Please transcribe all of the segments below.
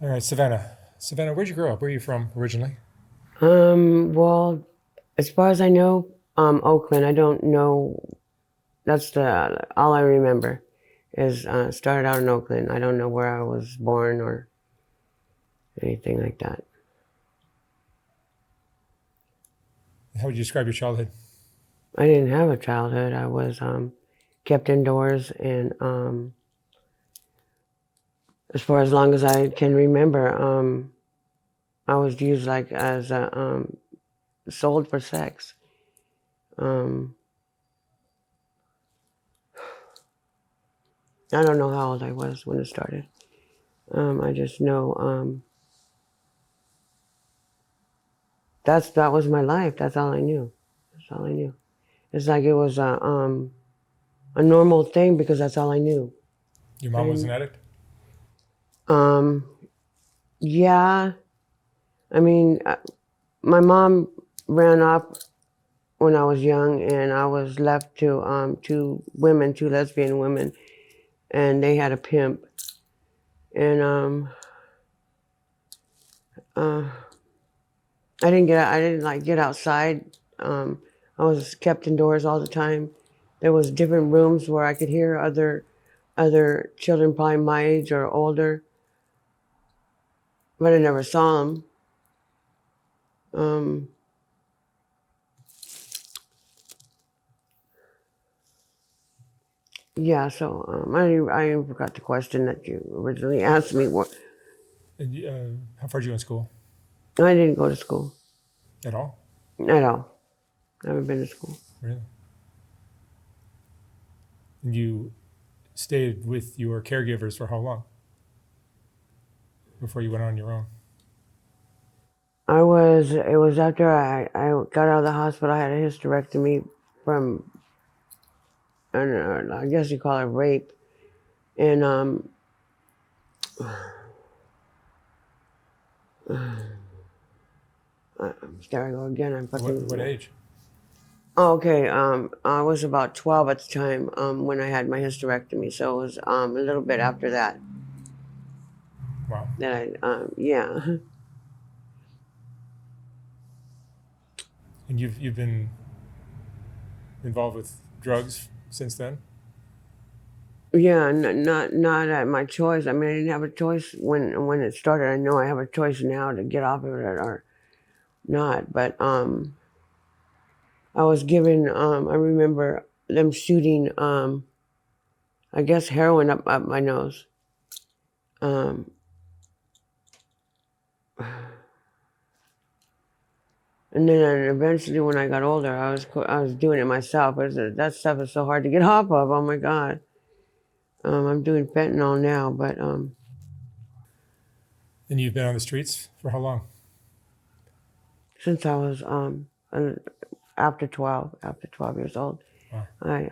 All right, Savannah. Savannah, where'd you grow up? Where are you from originally? Well, as far as I know, Oakland. I don't know. That's the all I remember is started out in Oakland. I don't know where I was born or anything like that. How would you describe your childhood? I didn't have a childhood. I was kept indoors, and as far as long as I can remember, I was used like as a sold for sex. Um, I don't know how old I was when it started. I just know. That was my life. That's all I knew. That's all I knew. It's like it was a normal thing because that's all I knew. Your I mom was an didn't. addict? Um, yeah. I mean, my mom ran off when I was young, and I was left to two women, two lesbian women, and they had a pimp. And uh, I didn't like get outside. I was kept indoors all the time. There was different rooms where I could hear other children, probably my age or older, but I never saw them. Um, yeah, so I forgot the question that you originally asked me. What And how far did you go in school? I didn't go to school At all? at all. Never been to school. Really? And you stayed with your caregivers for how long before you went on your own? It was after I got out of the hospital. I had a hysterectomy from, I guess you call it rape. And there I go again. I'm What fucking. age? Oh, okay. I was about 12 at the time when I had my hysterectomy. So it was a little bit after that Wow. yeah. And you've been involved with drugs since then? Yeah, not at my choice. I mean, I didn't have a choice when it started. I know I have a choice now to get off of it or not. But I was given. I remember them shooting. I guess heroin up my nose. Um, and then eventually, when I got older, I was doing it myself. That stuff is so hard to get off of. Oh my God. I'm doing fentanyl now, but And you've been on the streets for how long? since I was after 12 years old, Wow. I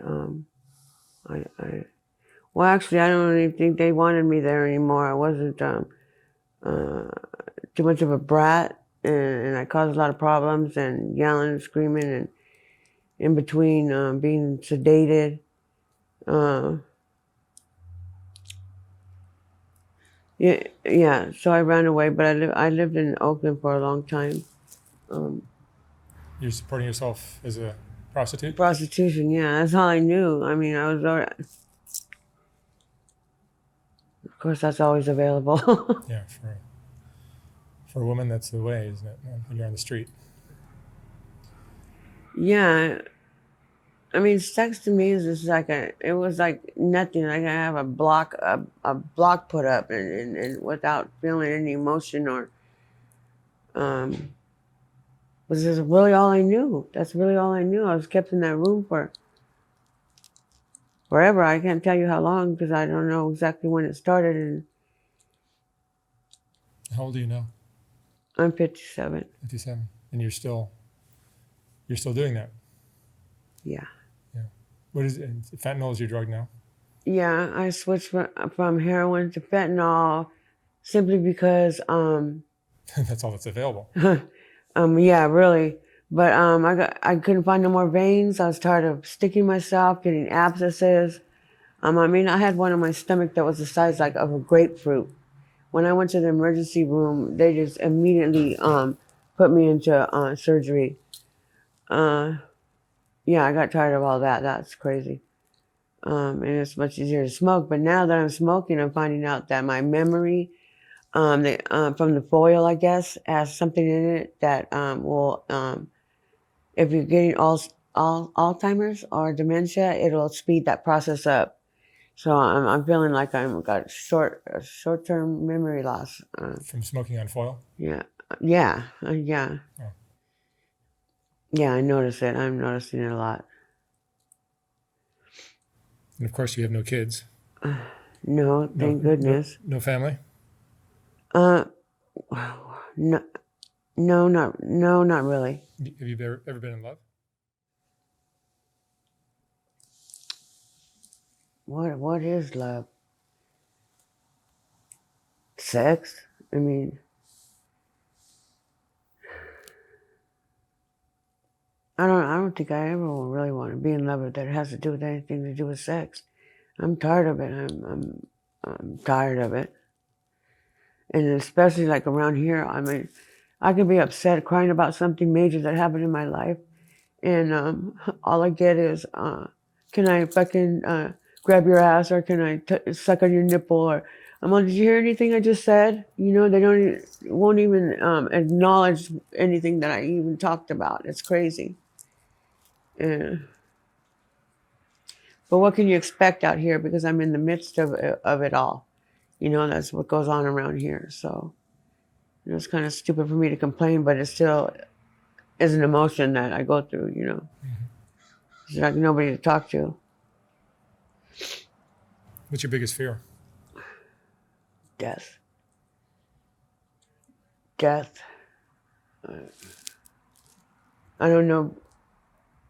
I well, actually, I don't even think they wanted me there anymore. I wasn't uh, too much of a brat, and I caused a lot of problems and yelling and screaming, and in between being sedated. Uh, yeah, yeah. So I ran away, but I lived in Oakland for a long time. Um, You're supporting yourself as a prostitute? Prostitution, yeah, that's all I knew. I mean, I was of course, that's always available. Yeah, for a woman, that's the way, isn't it? When you're on the street. Yeah, I mean, sex to me is just like it was like nothing. Like I have a block put up and without feeling any emotion or, um, was just really all I knew. That's really all I knew. I was kept in that room for forever. I can't tell you how long because I don't know exactly when it started, and How old are you now? I'm 57. 57. And you're still doing that. Yeah. Yeah. What is it? Fentanyl is your drug now? Yeah, I switched from heroin to fentanyl simply because That's all that's available. yeah, really. But I couldn't find no more veins. I was tired of sticking myself, getting abscesses. I mean, I had one on my stomach that was the size like of a grapefruit, When I went to the emergency room, they just immediately put me into surgery. Yeah, I got tired of all that. That's crazy. And it's much easier to smoke. But now that I'm smoking, I'm finding out that my memory, from the foil, I guess, has something in it that will, if you're getting Alzheimer's or dementia, it'll speed that process up. So I'm feeling like I'm got short-term memory loss. From smoking on foil? Yeah, yeah, yeah, Oh. yeah. I notice it. I'm noticing it a lot. And of course, you have no kids. No, thank goodness. No family? Uh, no, not really. Have you ever been in love? What is love? Sex? I mean, I don't think I ever will really want to be in love that has to do with anything to do with sex. I'm tired of it. I'm tired of it. And especially like around here, I mean, I could be upset crying about something major that happened in my life, and all I get is, can I fucking grab your ass, or can I suck on your nipple, or I'm like, did you hear anything I just said? You know, they won't even acknowledge anything that I even talked about. It's crazy. Yeah. But what can you expect out here? Because I'm in the midst of it all. You know, that's what goes on around here. So it's kind of stupid for me to complain, but it still is an emotion that I go through, you know. Mm-hmm. There's like nobody to talk to. What's your biggest fear? Death. Death. I don't know,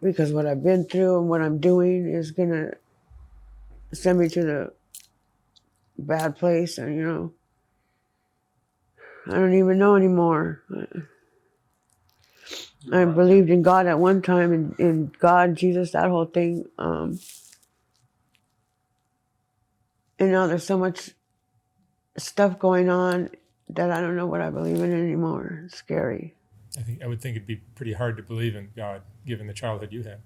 because what I've been through and what I'm doing is going to send me to the bad place. And, you know, I don't even know anymore. I believed in God at one time, in God, Jesus, that whole thing. And now there's so much stuff going on that I don't know what I believe in anymore. It's scary. I would think it'd be pretty hard to believe in God, given the childhood you had.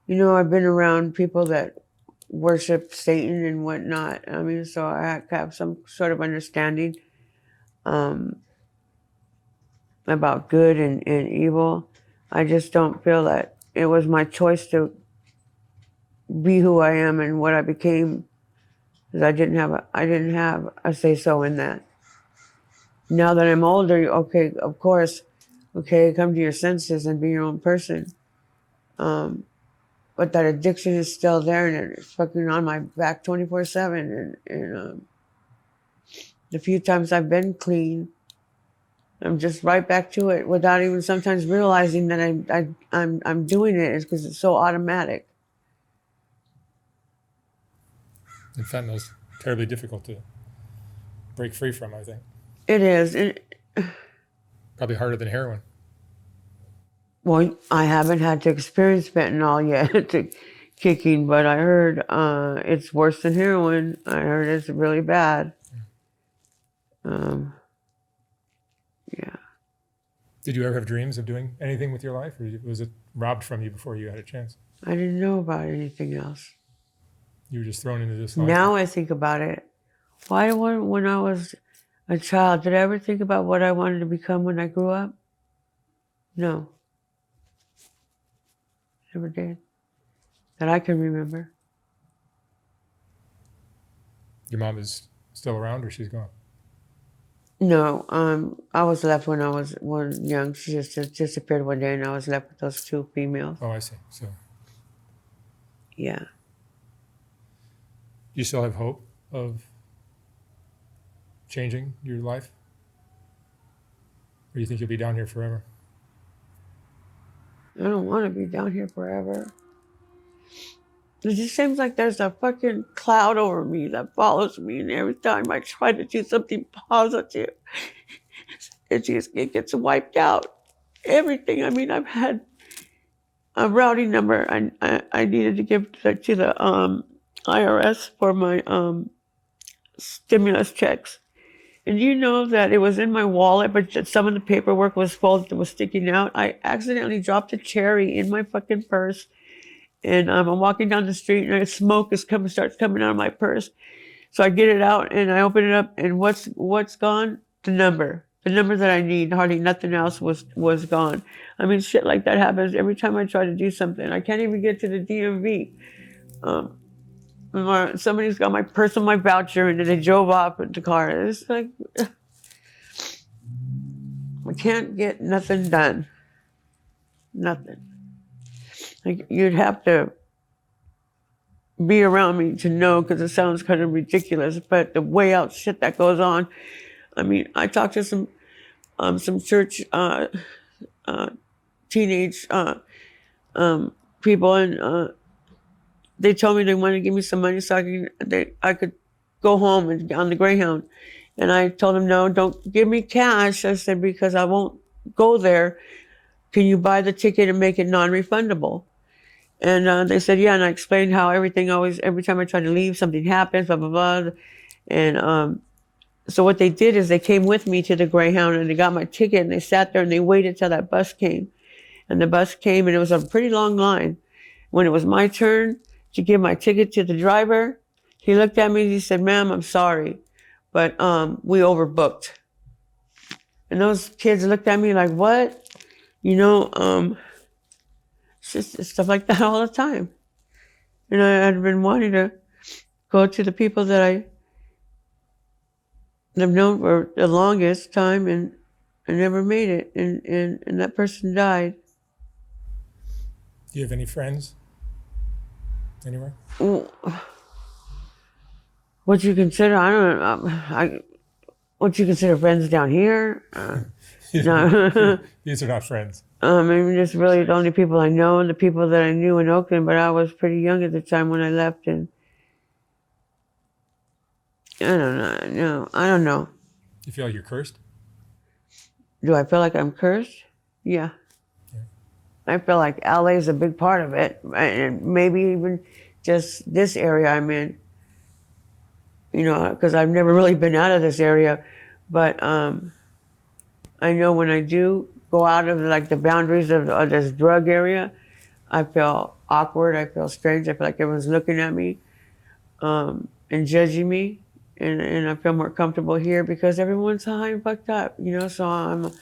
You know, I've been around people that worship Satan and whatnot. I mean, so I have some sort of understanding about good and evil. I just don't feel that it was my choice to be who I am and what I became, because I didn't have a say so in that. Now that I'm older, okay, of course, okay, come to your senses and be your own person. But that addiction is still there, and it's fucking on my back 24/7. And the few times I've been clean, I'm just right back to it without even sometimes realizing that I'm doing it. It's because it's so automatic. And fentanyl's terribly difficult to break free from, I think. It is. Probably harder than heroin. Well, I haven't had to experience fentanyl yet to kicking, but I heard it's worse than heroin. I heard it's really bad. Yeah. Did you ever have dreams of doing anything with your life, or was it robbed from you before you had a chance? I didn't know about anything else. You were just thrown into this life? Now I think about it. Why, when I was a child, did I ever think about what I wanted to become when I grew up? No. Never did. That I can remember. Your mom is still around, or she's gone? No, I was left when I was young. She just disappeared one day, and I was left with those two females. Oh, I see. So, yeah. You still have hope of changing your life, or do you think you'll be down here forever? I don't want to be down here forever. It just seems like there's a fucking cloud over me that follows me, and every time I try to do something positive, it gets wiped out. Everything. I mean, routing number I needed to give to the IRS for my stimulus checks. And you know that it was in my wallet, but some of the paperwork was folded, was sticking out. I accidentally dropped a cherry in my fucking purse. And I'm walking down the street and smoke starts coming out of my purse. So I get it out and I open it up, and what's gone? The number that I need. Hardly nothing else was gone. I mean, shit like that happens every time I try to do something. I can't even get to the DMV. Somebody's got my purse and my voucher, and then they drove off with the car. It's like I can't get nothing done. Nothing. Like, you'd have to be around me to know, because it sounds kind of ridiculous, but the way out shit that goes on. I mean, I talked to some church teenage people, and they told me they wanted to give me some money so I could go home and on the Greyhound. And I told them, no, don't give me cash. I said, because I won't go there. Can you buy the ticket and make it non-refundable? And they said, yeah. And I explained how every time I try to leave, something happens, blah, blah, blah. And so what they did is they came with me to the Greyhound, and they got my ticket, and they sat there and they waited till that bus came. And the bus came, and it was a pretty long line. When it was my turn to give my ticket to the driver, he looked at me and he said, ma'am, I'm sorry, but we overbooked. And those kids looked at me like, what? You know, it's just stuff like that all the time. And I'd been wanting to go to the people that I've known for the longest time, and I never made it. And that person died. Do you have any friends anywhere? What you consider? I don't know. What you consider friends down here? No. These are not friends. I mean, just really the only people I know, and the people that I knew in Oakland. But I was pretty young at the time when I left, and I don't know. No, I don't know. You feel like you're cursed? Do I feel like I'm cursed? Yeah. I feel like LA is a big part of it, and maybe even just this area I'm in. You know, because I've never really been out of this area, but I know when I do go out of like the boundaries of this drug area, I feel awkward. I feel strange. I feel like everyone's looking at me and judging me, and I feel more comfortable here because everyone's high and fucked up. You know, so I'm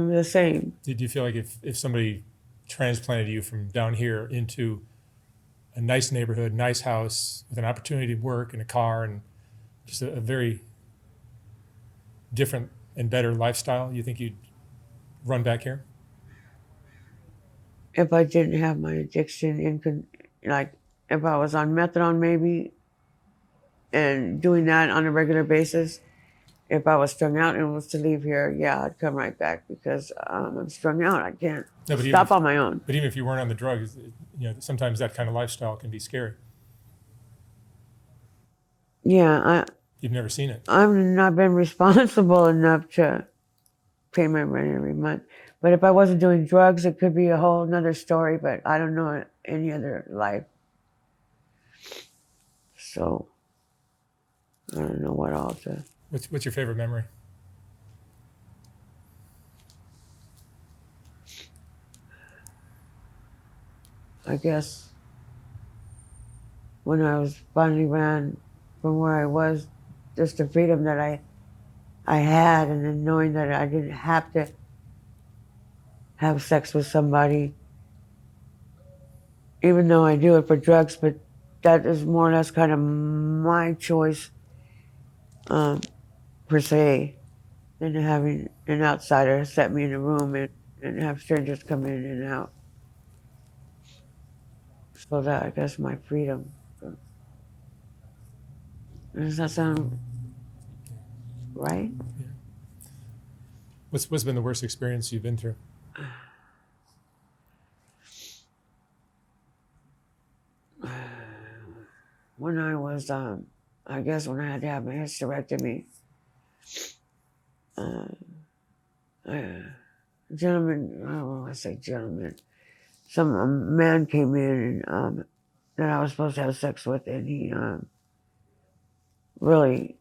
the same. Did you feel like if somebody transplanted you from down here into a nice neighborhood, nice house, with an opportunity to work and a car and just a very different and better lifestyle, you think you'd run back here? If I didn't have my addiction, like if I was on methadone maybe, and doing that on a regular basis, if I was strung out and was to leave here, yeah, I'd come right back, because I'm strung out. I can't stop on my own. But even if you weren't on the drugs, you know, sometimes that kind of lifestyle can be scary. Yeah, You've never seen it. I've not been responsible enough to pay my rent every month. But if I wasn't doing drugs, it could be a whole nother story, but I don't know any other life. So I don't know what all to. What's your favorite memory? I guess when I was finally ran from where I was, just the freedom that I had, and then knowing that I didn't have to have sex with somebody, even though I do it for drugs, but that is more or less kind of my choice, per se, than having an outsider set me in a room and have strangers come in and out. So that, I guess, my freedom. Does that sound right? Yeah. What's been the worst experience you've been through? When I was, I guess when I had to have my hysterectomy, gentleman, I don't want to say gentleman, some man came in and that I was supposed to have sex with, and he really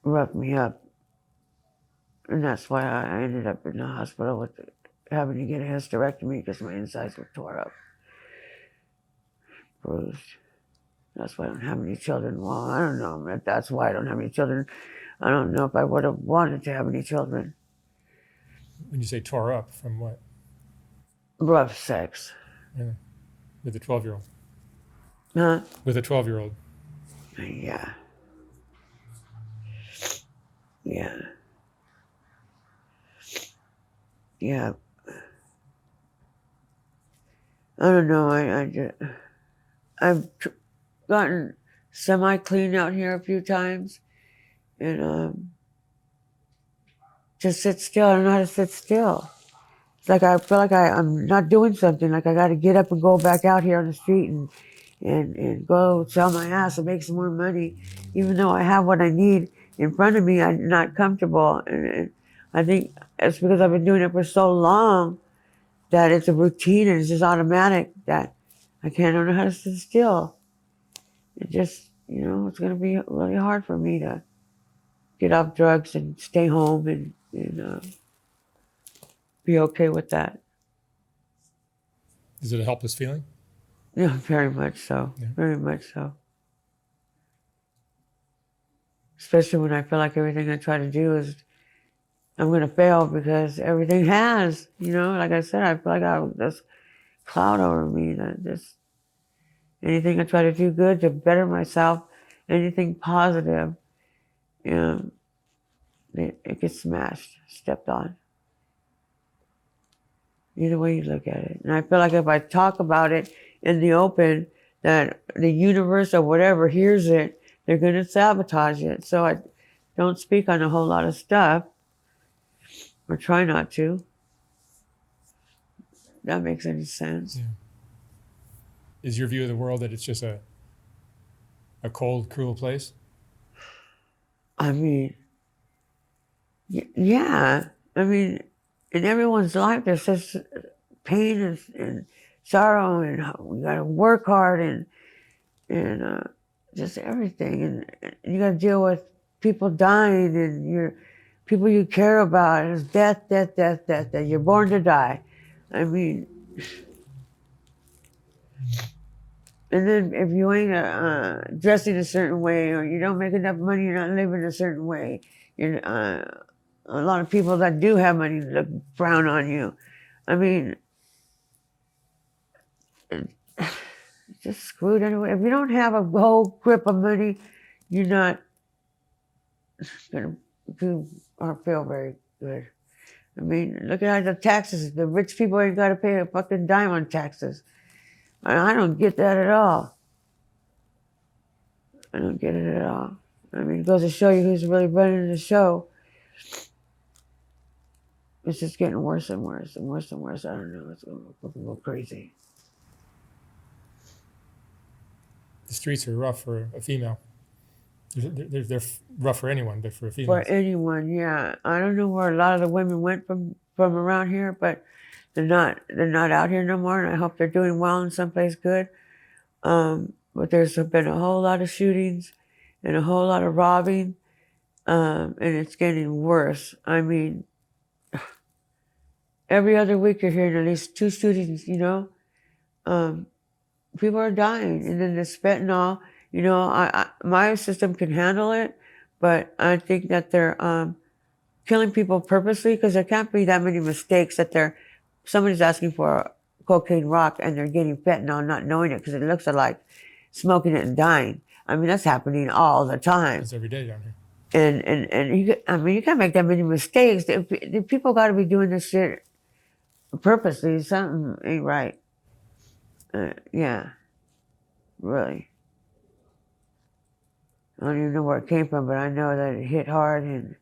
roughed me up, and that's why I ended up in the hospital with having to get a hysterectomy because my insides were tore up, bruised. That's why I don't have any children. Well, I don't know if that's why I don't have any children. I don't know if I would have wanted to have any children. When you say tore up, from what? Rough sex. Yeah. With a 12-year-old. Huh? With a 12-year-old. Yeah. Yeah. Yeah. I don't know. I've gotten semi-clean out here a few times, and just sit still. I don't know how to sit still. It's like I feel like I'm not doing something. Like I got to get up and go back out here on the street and go sell my ass and make some more money, even though I have what I need in front of me. I'm not comfortable, and I think it's because I've been doing it for so long that it's a routine and it's just automatic that I can't know how to sit still. It just, it's going to be really hard for me to get off drugs and stay home and be okay with that. Is it a helpless feeling? Yeah, very much so. Yeah. Very much so. Especially when I feel like everything I try to do is, I'm going to fail because everything has, like I said, I feel like I have this cloud over me that just, anything I try to do good to better myself, anything positive, it gets smashed, stepped on. Either way you look at it. And I feel like if I talk about it in the open, that the universe or whatever hears it, they're going to sabotage it. So I don't speak on a whole lot of stuff, or try not to. That makes any sense. Yeah. Is your view of the world that it's just a cold, cruel place? I mean, yeah. I mean, in everyone's life, there's such pain and sorrow, and we got to work hard and just everything. And you got to deal with people dying and people you care about. It's death, death, death, death, death. You're born to die. I mean, and then if you ain't dressing a certain way, or you don't make enough money, you're not living a certain way. A lot of people that do have money look frown on you. I mean, it's just screwed anyway. If you don't have a whole grip of money, you're not gonna do or feel very good. I mean, look at the taxes. The rich people ain't got to pay a fucking dime on taxes. I don't get that at all. I don't get it at all. I mean, it goes to show you who's really running the show. It's just getting worse and worse and worse and worse. I don't know. It's going to go crazy. The streets are rough for a female. They're rough for anyone, but for a female. For anyone, yeah. I don't know where a lot of the women went from around here, but they're not out here no more, and I hope they're doing well in someplace good. But there's been a whole lot of shootings and a whole lot of robbing, and it's getting worse. I mean, every other week you're hearing at least 2 shootings, people are dying. And then the fentanyl, my system can handle it, but I think that they're killing people purposely because there can't be that many mistakes that somebody's asking for a cocaine rock and they're getting fentanyl not knowing it because it looks like smoking it and dying. I mean, that's happening all the time. It's every day down here. And you can't make that many mistakes. The people got to be doing this shit purposely. Something ain't right. Yeah, really. I don't even know where it came from, but I know that it hit hard, and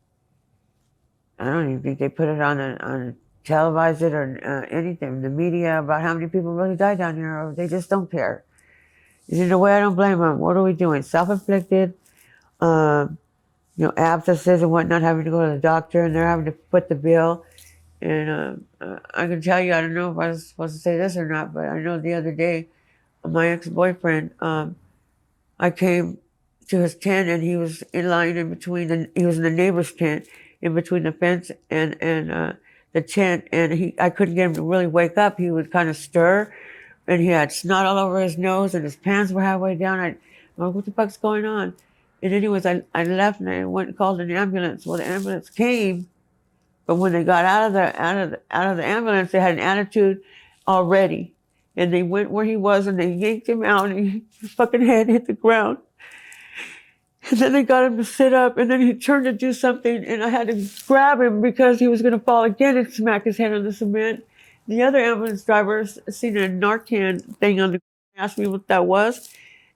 I don't even think they put it on televised it or anything. The media about how many people really died down here, or they just don't care. In a way, I don't blame them. What are we doing? Self-inflicted, abscesses and whatnot, having to go to the doctor, and they're having to foot the bill. And I can tell you, I don't know if I was supposed to say this or not, but I know the other day, my ex-boyfriend, I came to his tent and he was in line in between he was in the neighbor's tent, in between the fence and the tent, and I couldn't get him to really wake up. He would kind of stir, and he had snot all over his nose, and his pants were halfway down. I'm like, what the fuck's going on? And anyways, I left and I went and called an ambulance. Well, the ambulance came, but when they got out of the ambulance, they had an attitude already. And they went where he was and they yanked him out and his fucking head hit the ground. And then they got him to sit up and then he turned to do something and I had to grab him because he was going to fall again and smack his head on the cement. The other ambulance driver seen a Narcan thing on the asked me what that was.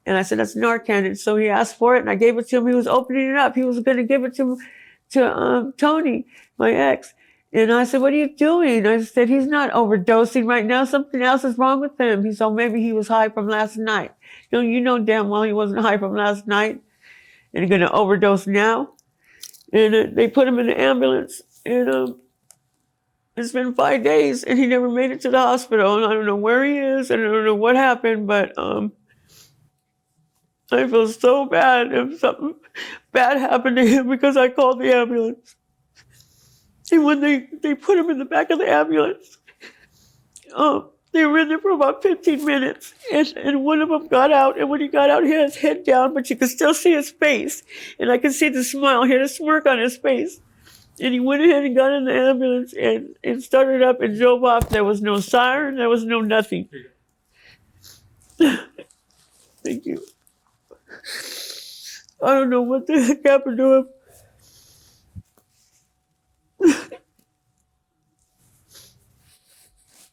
And I said, that's Narcan. And so he asked for it and I gave it to him. He was opening it up. He was going to give it to Tony, my ex. And I said, what are you doing? I said, he's not overdosing right now. Something else is wrong with him. He said, maybe he was high from last night. You know damn well he wasn't high from last night. And he's going to overdose now. And they put him in the ambulance. And it's been 5 days and he never made it to the hospital. And I don't know where he is. And I don't know what happened, but I feel so bad if something bad happened to him because I called the ambulance. And when they put him in the back of the ambulance, they were in there for about 15 minutes. And one of them got out, and when he got out, he had his head down, but you could still see his face. And I could see the smile, he had a smirk on his face. And he went ahead and got in the ambulance and started up and drove off. There was no siren, there was no nothing. Thank you. I don't know what the heck happened to him.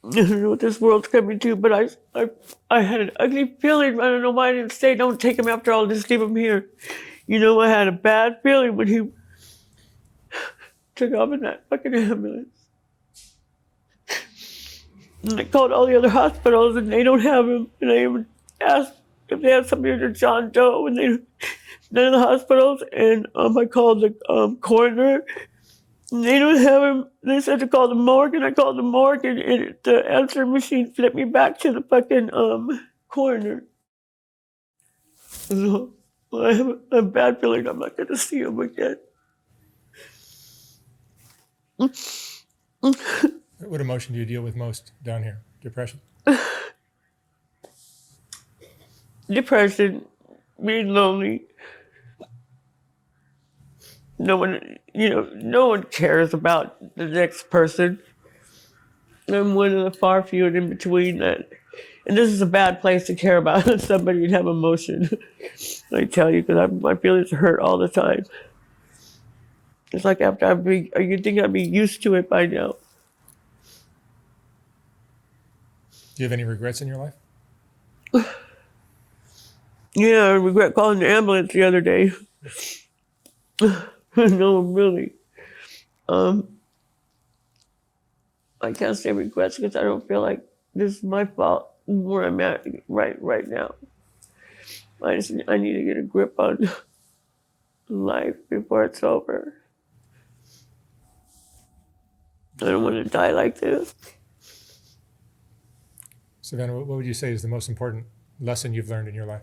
I don't know what this world's coming to, but I had an ugly feeling. I don't know why I didn't say, don't take him after all, just leave him here. You know, I had a bad feeling when he took off in that fucking ambulance. And I called all the other hospitals and they don't have him. And I even asked if they have somebody under John Doe, and none of the hospitals. And I called the coroner. They don't have him. They said to call the morgue, and I called the morgue, and the answering machine flipped me back to the fucking coroner. So I have a bad feeling I'm not going to see him again. What emotion do you deal with most down here? Depression? Depression, being lonely. No one cares about the next person. I'm one of the far few and in between that. And this is a bad place to care about somebody and have emotion. I tell you, because my feelings hurt all the time. It's like after you think I'd be used to it by now. Do you have any regrets in your life? Yeah, I regret calling the ambulance the other day. No, really. I can't say regrets because I don't feel like this is my fault where I'm at right now. I need to get a grip on life before it's over. I don't want to die like this. Savannah, what would you say is the most important lesson you've learned in your life?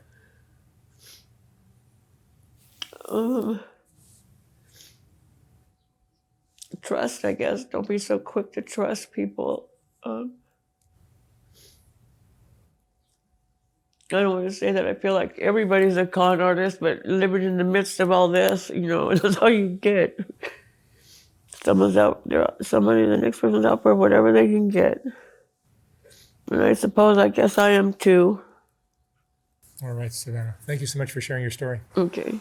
Trust, I guess. Don't be so quick to trust people. I don't want to say that I feel like everybody's a con artist, but living in the midst of all this, that's all you get. Someone's out there, somebody, the next person's out for whatever they can get. And I guess I am too. All right, Savannah. Thank you so much for sharing your story. Okay.